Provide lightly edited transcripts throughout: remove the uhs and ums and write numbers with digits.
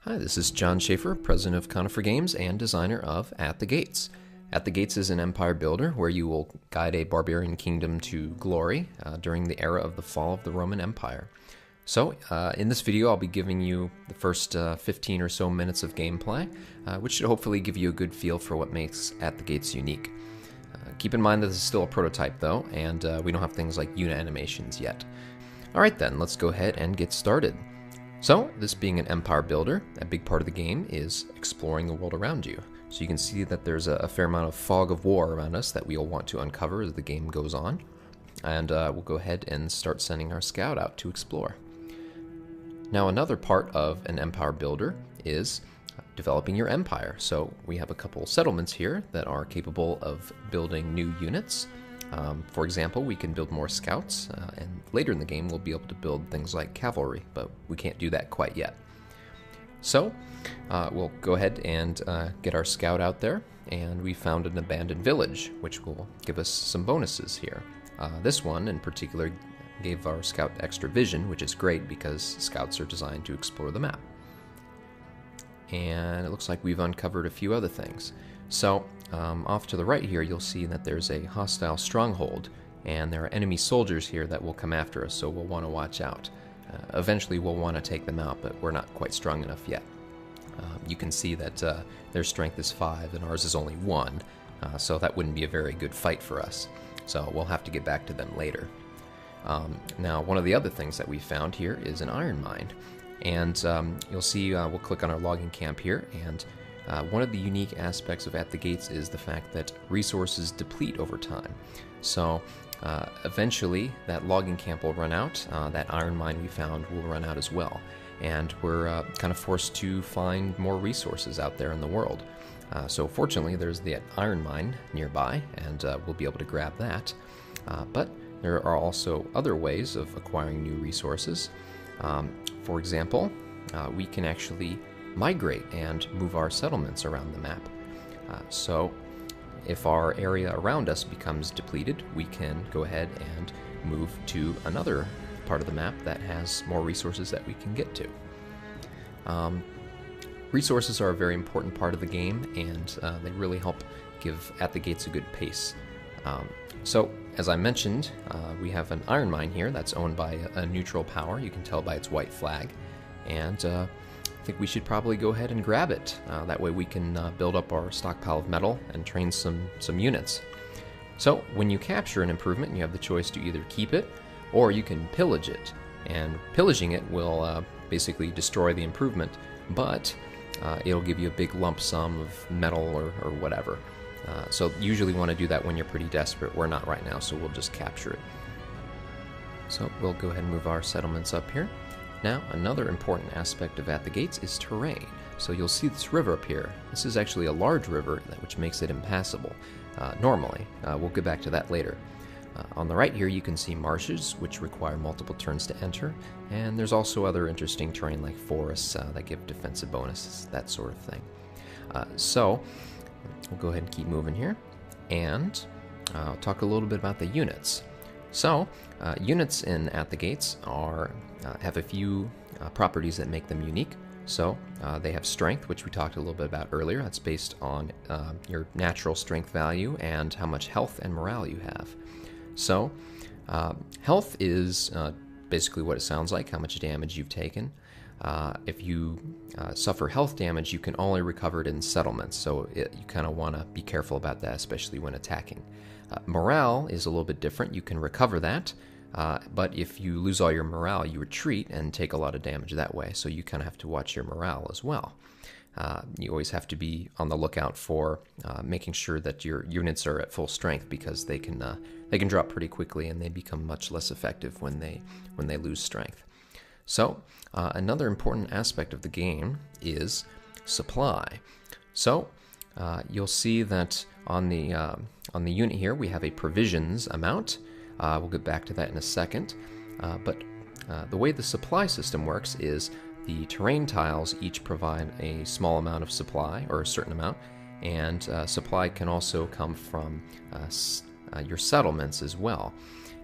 Hi, this is John Shafer, president of Conifer Games and designer of At the Gates. At the Gates is an empire builder where you will guide a barbarian kingdom to glory during the era of the fall of the Roman Empire. So, in this video, I'll be giving you the first 15 or so minutes of gameplay, which should hopefully give you a good feel for what makes At the Gates unique. Keep in mind that this is still a prototype, though, and we don't have things like unit animations yet. Alright then, let's go ahead and get started. So, this being an empire builder, a big part of the game is exploring the world around you. So you can see that there's a fair amount of fog of war around us that we'll want to uncover as the game goes on. And we'll go ahead and start sending our scout out to explore. Now, another part of an empire builder is developing your empire. So we have a couple settlements here that are capable of building new units. For example, we can build more scouts, and later in the game we'll be able to build things like cavalry, but we can't do that quite yet. So, we'll go ahead and get our scout out there, and we found an abandoned village, which will give us some bonuses here. This one in particular gave our scout extra vision, which is great because scouts are designed to explore the map. And it looks like we've uncovered a few other things. So, off to the right here, you'll see that there's a hostile stronghold, and there are enemy soldiers here that will come after us, so we'll want to watch out. Eventually, we'll want to take them out, but we're not quite strong enough yet. You can see that their strength is 5 and ours is only 1, so that wouldn't be a very good fight for us. So we'll have to get back to them later. Now, one of the other things that we found here is an iron mine. And you'll see, we'll click on our logging camp here, and one of the unique aspects of At the Gates is the fact that resources deplete over time. So eventually that logging camp will run out, that iron mine we found will run out as well, and we're kind of forced to find more resources out there in the world. So fortunately there's the iron mine nearby, and we'll be able to grab that, but there are also other ways of acquiring new resources. For example, we can actually migrate and move our settlements around the map. So if our area around us becomes depleted, we can go ahead and move to another part of the map that has more resources that we can get to. Resources are a very important part of the game, and they really help give At the Gates a good pace. So, as I mentioned, we have an iron mine here that's owned by a neutral power. You can tell by its white flag. And I think we should probably go ahead and grab it. That way we can build up our stockpile of metal and train some units. So, when you capture an improvement, you have the choice to either keep it or you can pillage it. And pillaging it will basically destroy the improvement, but it'll give you a big lump sum of metal or whatever. So usually want to do that when you're pretty desperate. We're not right now, so we'll just capture it. So we'll go ahead and move our settlements up here. Now, another important aspect of At the Gates is terrain. So you'll see this river up here. This is actually a large river, which makes it impassable normally. We'll get back to that later. On the right here, you can see marshes, which require multiple turns to enter, and there's also other interesting terrain like forests that give defensive bonuses, that sort of thing. So, we'll go ahead and keep moving here, and I'll talk a little bit about the units. So, units in At the Gates have a few properties that make them unique. So, they have strength, which we talked a little bit about earlier. That's based on your natural strength value and how much health and morale you have. So, health is basically what it sounds like, how much damage you've taken. If you suffer health damage, you can only recover it in settlements, so you kind of want to be careful about that, especially when attacking. Morale is a little bit different. You can recover that, but if you lose all your morale, you retreat and take a lot of damage that way, so you kind of have to watch your morale as well. You always have to be on the lookout for making sure that your units are at full strength, because they can drop pretty quickly and they become much less effective when they lose strength. So, another important aspect of the game is supply. So, you'll see that on the unit here we have a provisions amount. We'll get back to that in a second. But the way the supply system works is the terrain tiles each provide a small amount of supply, or a certain amount, and supply can also come from your settlements as well.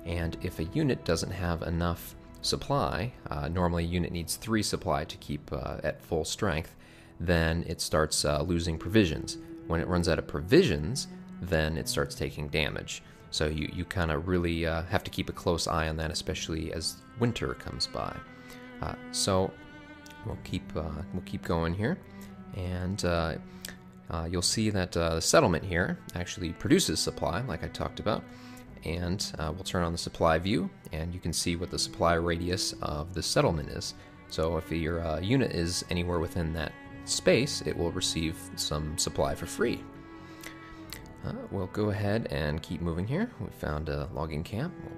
And if a unit doesn't have enough supply, normally a unit needs 3 supply to keep at full strength, then it starts losing provisions. When it runs out of provisions, then it starts taking damage. So you kind of really have to keep a close eye on that, especially as winter comes by. So we'll keep going here, and you'll see that the settlement here actually produces supply, like I talked about. And we'll turn on the supply view, and you can see what the supply radius of the settlement is. So if your unit is anywhere within that space, it will receive some supply for free. We'll go ahead and keep moving here. We found a logging camp. We'll